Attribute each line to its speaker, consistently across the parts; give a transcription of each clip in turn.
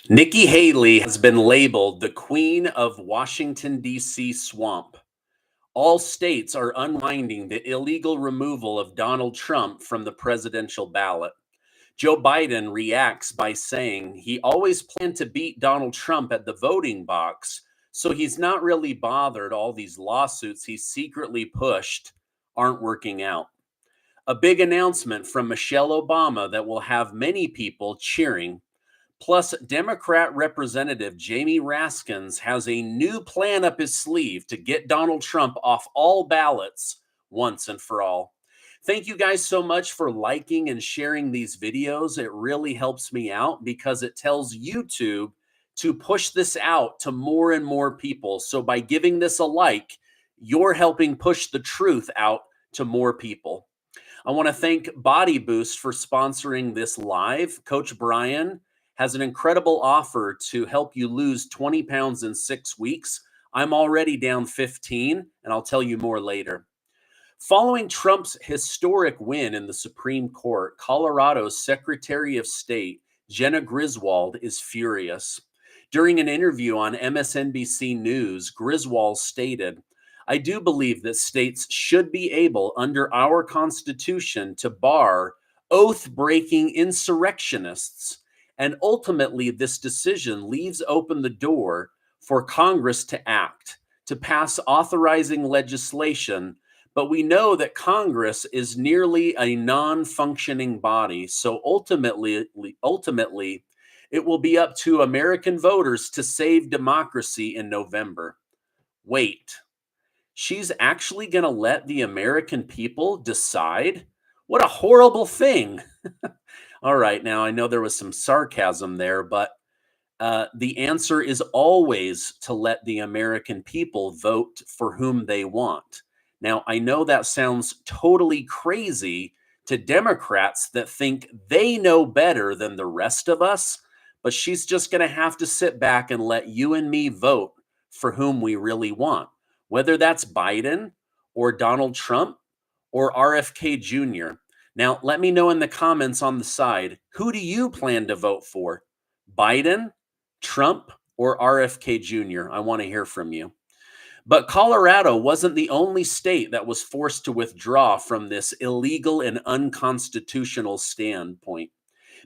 Speaker 1: Nikki Haley has been labeled the Queen of Washington, D.C. swamp. All states are unwinding the illegal removal of Donald Trump from the presidential ballot. Joe Biden reacts by saying he always planned to beat Donald Trump at the voting box, so he's not really bothered all these lawsuits he secretly pushed aren't working out. A big announcement from Michelle Obama that will have many people cheering. Plus, Democrat Representative Jamie Raskins has a new plan up his sleeve to get Donald Trump off all ballots once and for all. Thank you guys so much for liking and sharing these videos. It really helps me out because it tells YouTube to push this out to more and more people. So by giving this a like, you're helping push the truth out to more people. I want to thank Body Boost for sponsoring this live. Coach Brian has an incredible offer to help you lose 20 pounds in 6 weeks. I'm already down 15, and I'll tell you more later. Following Trump's historic win in the Supreme Court, Colorado's Secretary of State, Jena Griswold, is furious. During an interview on MSNBC News, Griswold stated, "I do believe that states should be able, under our Constitution, to bar oath-breaking insurrectionists. And ultimately, this decision leaves open the door for Congress to act, to pass authorizing legislation. But we know that Congress is nearly a non-functioning body. So ultimately, it will be up to American voters to save democracy in November." Wait, she's actually going to let the American people decide? What a horrible thing. All right, now I know there was some sarcasm there, but the answer is always to let the American people vote for whom they want. Now, I know that sounds totally crazy to Democrats that think they know better than the rest of us, but she's just going to have to sit back and let you and me vote for whom we really want, whether that's Biden or Donald Trump or RFK Jr. Now, let me know in the comments on the side, who do you plan to vote for? Biden, Trump, or RFK Jr.? I want to hear from you. But Colorado wasn't the only state that was forced to withdraw from this illegal and unconstitutional standpoint.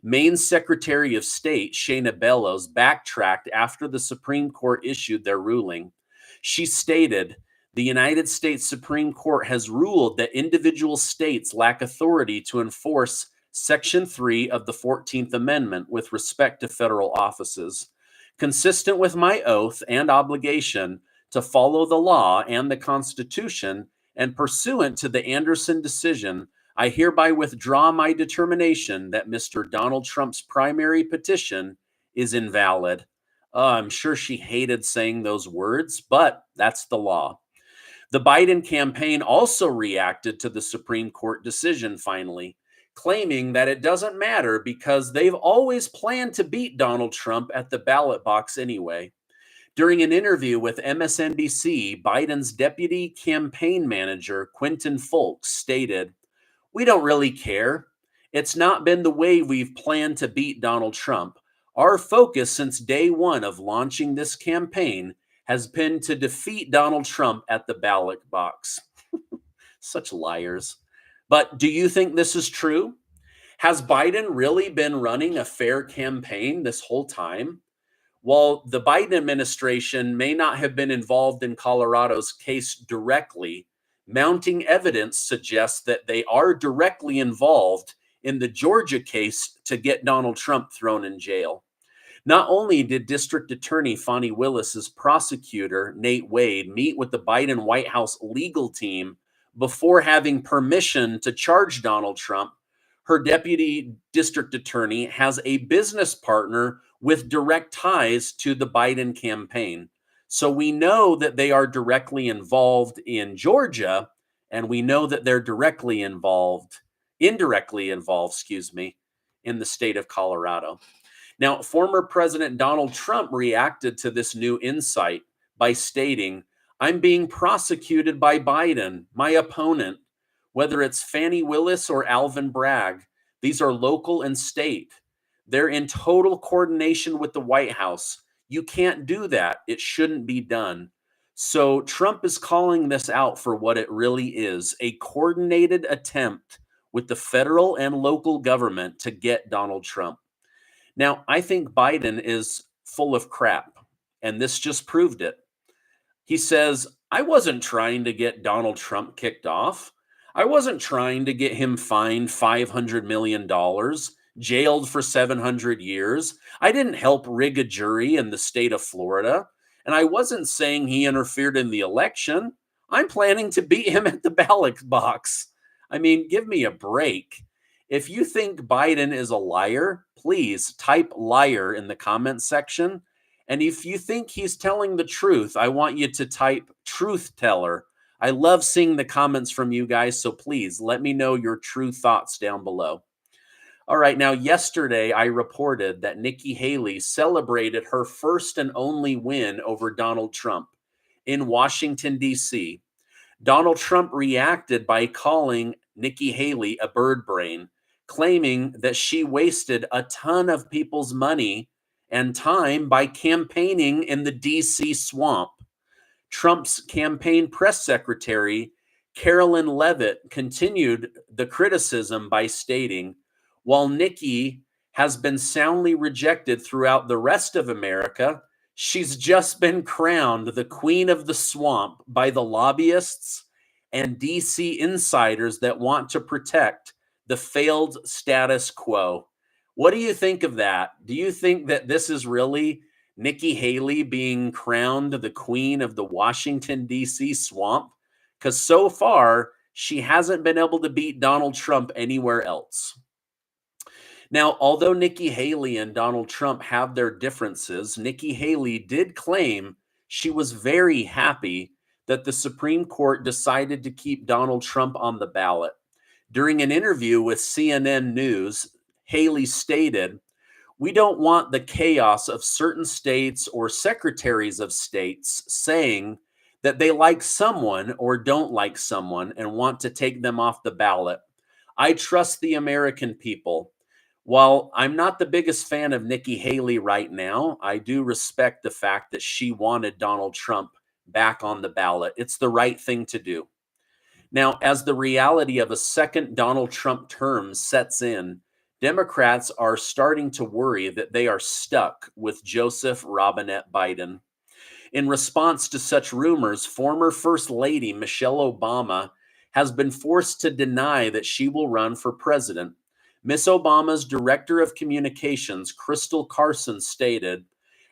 Speaker 1: Maine's Secretary of State, Shenna Bellows, backtracked after the Supreme Court issued their ruling. She stated, "The United States Supreme Court has ruled that individual states lack authority to enforce Section 3 of the 14th Amendment with respect to federal offices. Consistent with my oath and obligation to follow the law and the Constitution, and pursuant to the Anderson decision, I hereby withdraw my determination that Mr. Donald Trump's primary petition is invalid." I'm sure she hated saying those words, but that's the law. The Biden campaign also reacted to the Supreme Court decision finally, claiming that it doesn't matter because they've always planned to beat Donald Trump at the ballot box anyway. During an interview with MSNBC, Biden's deputy campaign manager, Quentin Fulks, stated, "We don't really care. It's not been the way we've planned to beat Donald Trump. Our focus since day one of launching this campaign has been to defeat Donald Trump at the ballot box." Such liars. But do you think this is true? Has Biden really been running a fair campaign this whole time? While the Biden administration may not have been involved in Colorado's case directly, mounting evidence suggests that they are directly involved in the Georgia case to get Donald Trump thrown in jail. Not only did District Attorney Fani Willis's prosecutor, Nate Wade, meet with the Biden White House legal team before having permission to charge Donald Trump, her deputy district attorney has a business partner with direct ties to the Biden campaign. So we know that they are directly involved in Georgia, and we know that they're indirectly involved, in the state of Colorado. Now, former President Donald Trump reacted to this new insight by stating, "I'm being prosecuted by Biden, my opponent, whether it's Fani Willis or Alvin Bragg. These are local and state. They're in total coordination with the White House. You can't do that. It shouldn't be done. So Trump is calling this out for what it really is, a coordinated attempt with the federal and local government to get Donald Trump. Now, I think Biden is full of crap, and this just proved it. He says, I wasn't trying to get Donald Trump kicked off. I wasn't trying to get him fined $500 million, jailed for 700 years. I didn't help rig a jury in the state of Florida. And I wasn't saying he interfered in the election. I'm planning to beat him at the ballot box. I mean, give me a break. If you think Biden is a liar, please type liar in the comments section. And if you think he's telling the truth, I want you to type truth teller. I love seeing the comments from you guys, so please let me know your true thoughts down below. All right, now yesterday I reported that Nikki Haley celebrated her first and only win over Donald Trump in Washington, D.C. Donald Trump reacted by calling Nikki Haley a bird brain, claiming that she wasted a ton of people's money and time by campaigning in the DC swamp. Trump's campaign press secretary, Carolyn Levitt, continued the criticism by stating, while Nikki has been soundly rejected throughout the rest of America, she's just been crowned the queen of the swamp by the lobbyists and DC insiders that want to protect the failed status quo. What do you think of that? Do you think that this is really Nikki Haley being crowned the queen of the Washington, D.C. swamp? Because so far, she hasn't been able to beat Donald Trump anywhere else. Now, although Nikki Haley and Donald Trump have their differences, Nikki Haley did claim she was very happy that the Supreme Court decided to keep Donald Trump on the ballot. During an interview with CNN News, Haley stated, we don't want the chaos of certain states or secretaries of states saying that they like someone or don't like someone and want to take them off the ballot. I trust the American people. While I'm not the biggest fan of Nikki Haley right now, I do respect the fact that she wanted Donald Trump back on the ballot. It's the right thing to do. Now, as the reality of a second Donald Trump term sets in, Democrats are starting to worry that they are stuck with Joseph Robinette Biden. In response to such rumors, former First Lady Michelle Obama has been forced to deny that she will run for president. Miss Obama's Director of Communications, Crystal Carson, stated,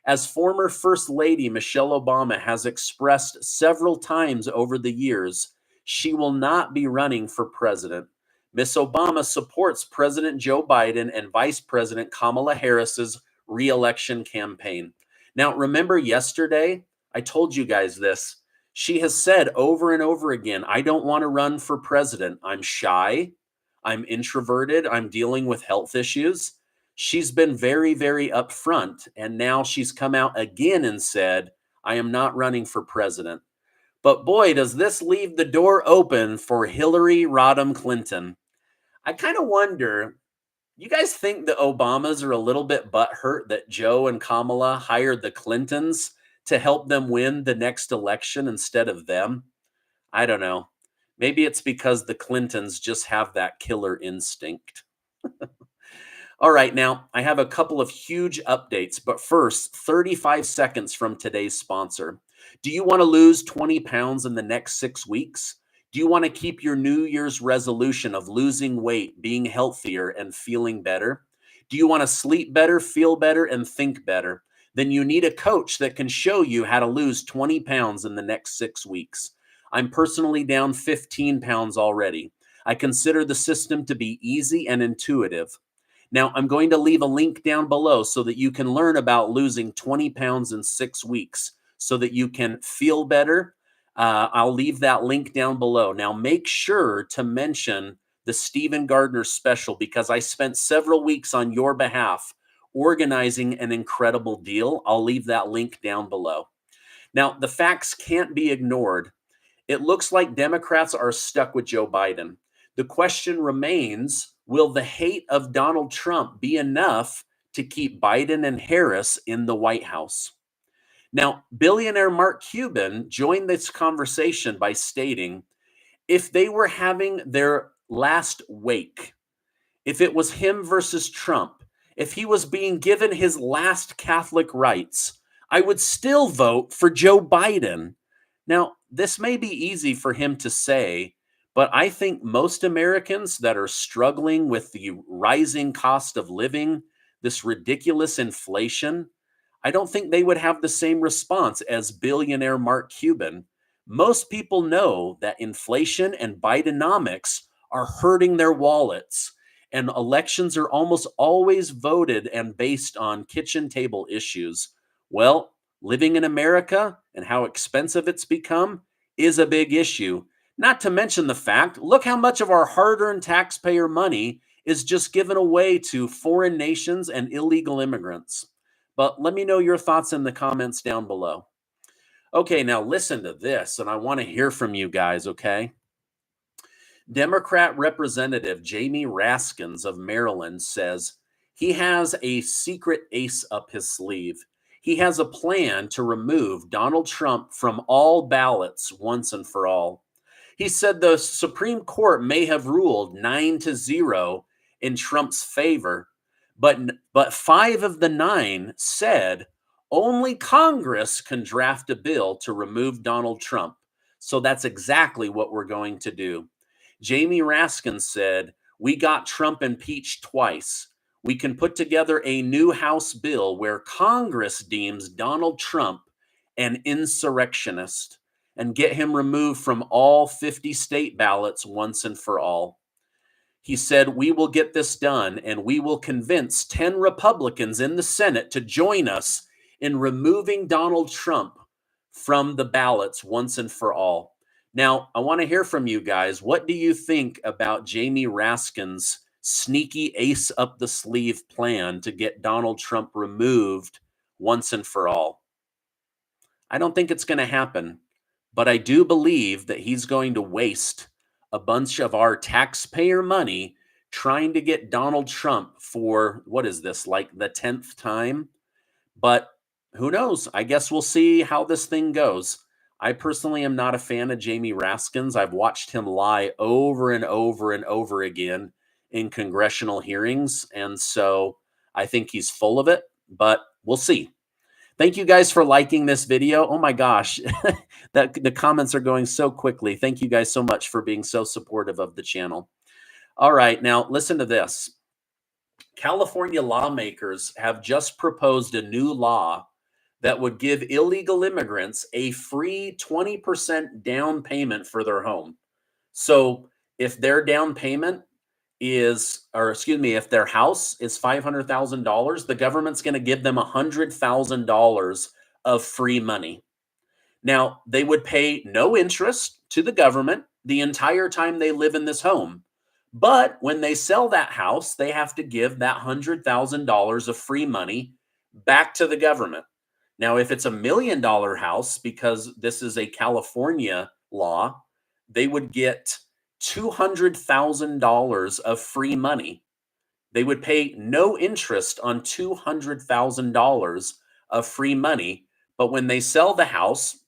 Speaker 1: as former First Lady Michelle Obama has expressed several times over the years, she will not be running for president. Miss Obama supports President Joe Biden and Vice President Kamala Harris's re-election campaign. Now, remember yesterday, I told you guys this. She has said over and over again, I don't want to run for president. I'm shy. I'm introverted. I'm dealing with health issues. She's been very, very upfront. And now she's come out again and said, I am not running for president. But boy, does this leave the door open for Hillary Rodham Clinton. I kind of wonder, you guys think the Obamas are a little bit butthurt that Joe and Kamala hired the Clintons to help them win the next election instead of them? I don't know. Maybe it's because the Clintons just have that killer instinct. All right, now I have a couple of huge updates, but first, 35 seconds from today's sponsor. Do you want to lose 20 pounds in the next 6 weeks? Do you want to keep your New Year's resolution of losing weight, being healthier, and feeling better? Do you want to sleep better, feel better, and think better? Then you need a coach that can show you how to lose 20 pounds in the next 6 weeks. I'm personally down 15 pounds already. I consider the system to be easy and intuitive. Now, I'm going to leave a link down below so that you can learn about losing 20 pounds in 6 weeks so that you can feel better. I'll leave that link down below. Now, make sure to mention the Stephen Gardner special because I spent several weeks on your behalf organizing an incredible deal. I'll leave that link down below. Now, the facts can't be ignored. It looks like Democrats are stuck with Joe Biden. The question remains, will the hate of Donald Trump be enough to keep Biden and Harris in the White House. Now, billionaire Mark Cuban joined this conversation by stating, if they were having their last wake, if it was him versus Trump, if he was being given his last Catholic rites, I would still vote for Joe Biden. Now, this may be easy for him to say, but I think most Americans that are struggling with the rising cost of living, this ridiculous inflation, I don't think they would have the same response as billionaire Mark Cuban. Most people know that inflation and Bidenomics are hurting their wallets, and elections are almost always voted and based on kitchen table issues. Well, living in America and how expensive it's become is a big issue. Not to mention the fact, look how much of our hard-earned taxpayer money is just given away to foreign nations and illegal immigrants. But let me know your thoughts in the comments down below. Okay, now listen to this, and I want to hear from you guys, okay? Democrat Representative Jamie Raskins of Maryland says he has a secret ace up his sleeve. He has a plan to remove Donald Trump from all ballots once and for all. He said the Supreme Court may have ruled 9-0 in Trump's favor, but 5 of the 9 said only Congress can draft a bill to remove Donald Trump. So that's exactly what we're going to do. Jamie Raskin said, we got Trump impeached twice. We can put together a new House bill where Congress deems Donald Trump an insurrectionist and get him removed from all 50 state ballots once and for all. He said, we will get this done, and we will convince 10 Republicans in the Senate to join us in removing Donald Trump from the ballots once and for all. Now, I want to hear from you guys. What do you think about Jamie Raskin's sneaky ace up the sleeve plan to get Donald Trump removed once and for all? I don't think it's going to happen, but I do believe that he's going to waste a bunch of our taxpayer money trying to get Donald Trump for, what is this, like the 10th time? But who knows? I guess we'll see how this thing goes. I personally am not a fan of Jamie Raskins. I've watched him lie over and over and over again in congressional hearings, and so I think he's full of it, but we'll see. Thank you guys for liking this video. Oh my gosh, the comments are going so quickly. Thank you guys so much for being so supportive of the channel. All right, now listen to this. California lawmakers have just proposed a new law that would give illegal immigrants a free 20% down payment for their home. So if their down payment is, or excuse me, if their house is $500,000, the government's going to give them $100,000 of free money. Now, they would pay no interest to the government the entire time they live in this home. But when they sell that house, they have to give that $100,000 of free money back to the government. Now, if it's $1 million house, because this is a California law, they would get $200,000 of free money. They would pay no interest on $200,000 of free money. But when they sell the house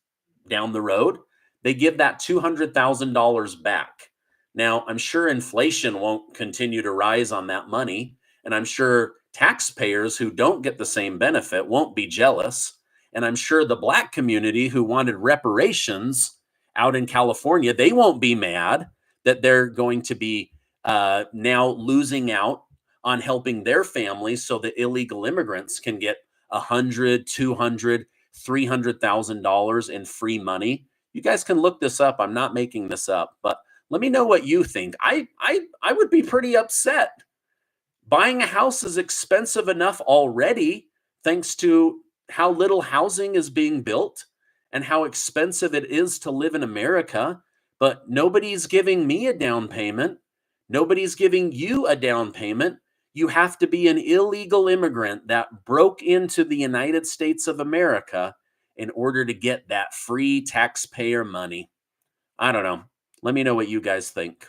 Speaker 1: down the road, they give that $200,000 back. Now, I'm sure inflation won't continue to rise on that money. And I'm sure taxpayers who don't get the same benefit won't be jealous. And I'm sure the Black community who wanted reparations out in California, they won't be mad that they're going to be now losing out on helping their families so that illegal immigrants can get $100,000, $200,000, $300,000 in free money. You guys can look this up. I'm not making this up, but let me know what you think. I would be pretty upset. Buying a house is expensive enough already, thanks to how little housing is being built and how expensive it is to live in America. But nobody's giving me a down payment. Nobody's giving you a down payment. You have to be an illegal immigrant that broke into the United States of America in order to get that free taxpayer money. I don't know. Let me know what you guys think.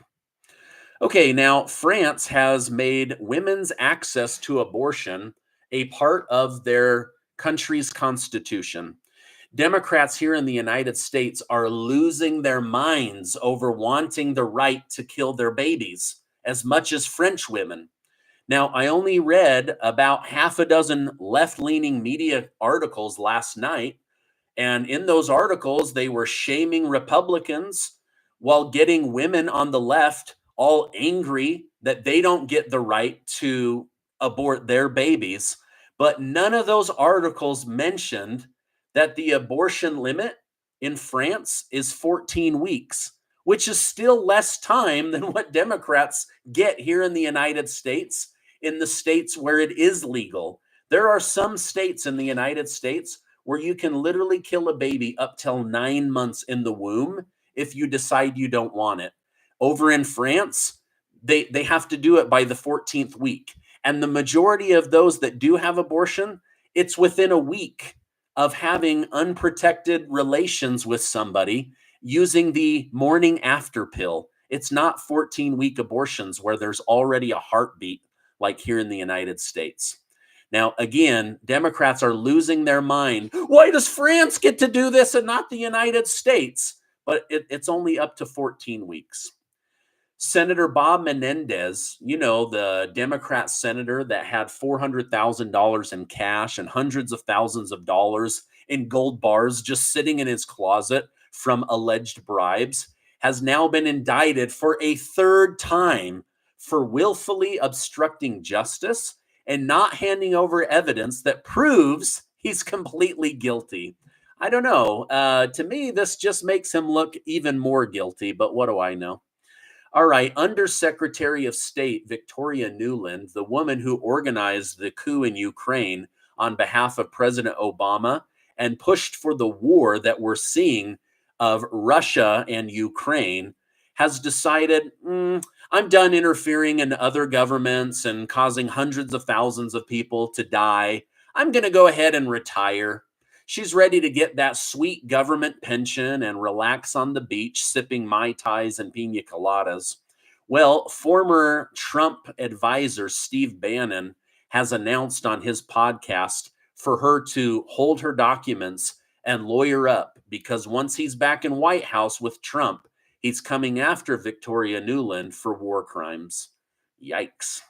Speaker 1: Okay, now France has made women's access to abortion a part of their country's constitution. Democrats here in the United States are losing their minds over wanting the right to kill their babies as much as French women. Now, I only read about half a dozen left-leaning media articles last night, and in those articles, they were shaming Republicans while getting women on the left all angry that they don't get the right to abort their babies. But none of those articles mentioned that the abortion limit in France is 14 weeks, which is still less time than what Democrats get here in the United States, in the states where it is legal. There are some states in the United States where you can literally kill a baby up till 9 months in the womb if you decide you don't want it. Over in France, they have to do it by the 14th week. And the majority of those that do have abortion, it's within a week of having unprotected relations with somebody using the morning after pill. It's not 14-week abortions where there's already a heartbeat like here in the United States. Now, again, Democrats are losing their mind. Why does France get to do this and not the United States? But it's only up to 14 weeks. Senator Bob Menendez, you know, the Democrat senator that had $400,000 in cash and hundreds of thousands of dollars in gold bars just sitting in his closet from alleged bribes, has now been indicted for a third time for willfully obstructing justice and not handing over evidence that proves he's completely guilty. I don't know. To me, this just makes him look even more guilty, but what do I know? All right, Undersecretary of State Victoria Nuland, the woman who organized the coup in Ukraine on behalf of President Obama and pushed for the war that we're seeing of Russia and Ukraine, has decided, I'm done interfering in other governments and causing hundreds of thousands of people to die. I'm going to go ahead and retire. She's ready to get that sweet government pension and relax on the beach, sipping Mai Tais and pina coladas. Well, former Trump advisor Steve Bannon has announced on his podcast for her to hold her documents and lawyer up, because once he's back in White House with Trump, he's coming after Victoria Nuland for war crimes. Yikes.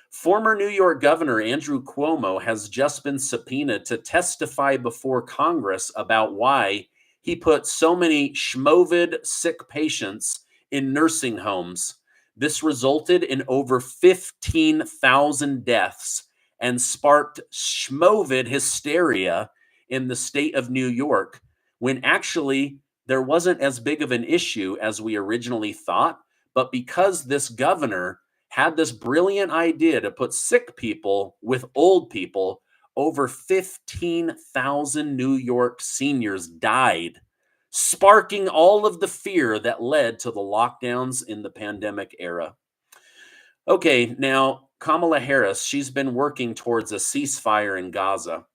Speaker 1: Former New York Governor Andrew Cuomo has just been subpoenaed to testify before Congress about why he put so many schmovid sick patients in nursing homes. This resulted in over 15,000 deaths and sparked schmovid hysteria in the state of New York, when actually there wasn't as big of an issue as we originally thought. But because this governor had this brilliant idea to put sick people with old people, over 15,000 New York seniors died, sparking all of the fear that led to the lockdowns in the pandemic era. Okay, now Kamala Harris, she's been working towards a ceasefire in Gaza.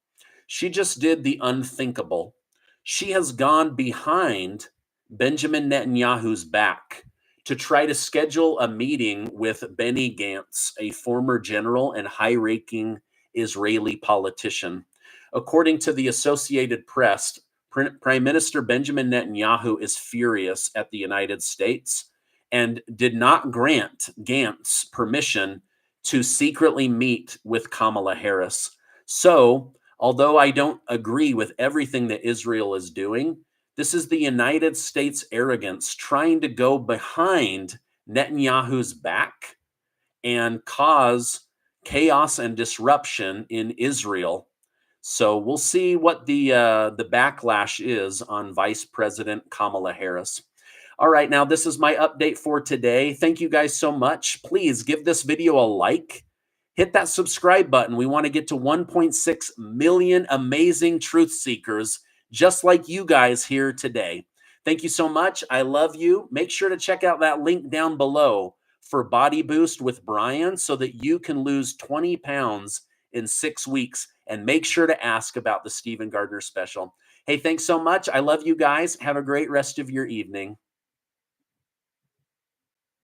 Speaker 1: She just did the unthinkable. She has gone behind Benjamin Netanyahu's back to try to schedule a meeting with Benny Gantz, a former general and high-ranking Israeli politician. According to the Associated Press, Prime Minister Benjamin Netanyahu is furious at the United States and did not grant Gantz permission to secretly meet with Kamala Harris. So, although I don't agree with everything that Israel is doing, this is the United States arrogance trying to go behind Netanyahu's back and cause chaos and disruption in Israel. So we'll see what the backlash is on Vice President Kamala Harris. All right, now this is my update for today. Thank you guys so much. Please give this video a like. Hit that subscribe button. We want to get to 1.6 million amazing truth seekers just like you guys here today. Thank you so much. I love you. Make sure to check out that link down below for Body Boost with Brian so that you can lose 20 pounds in 6 weeks. And make sure to ask about the Stephen Gardner special. Hey, thanks so much. I love you guys. Have a great rest of your evening.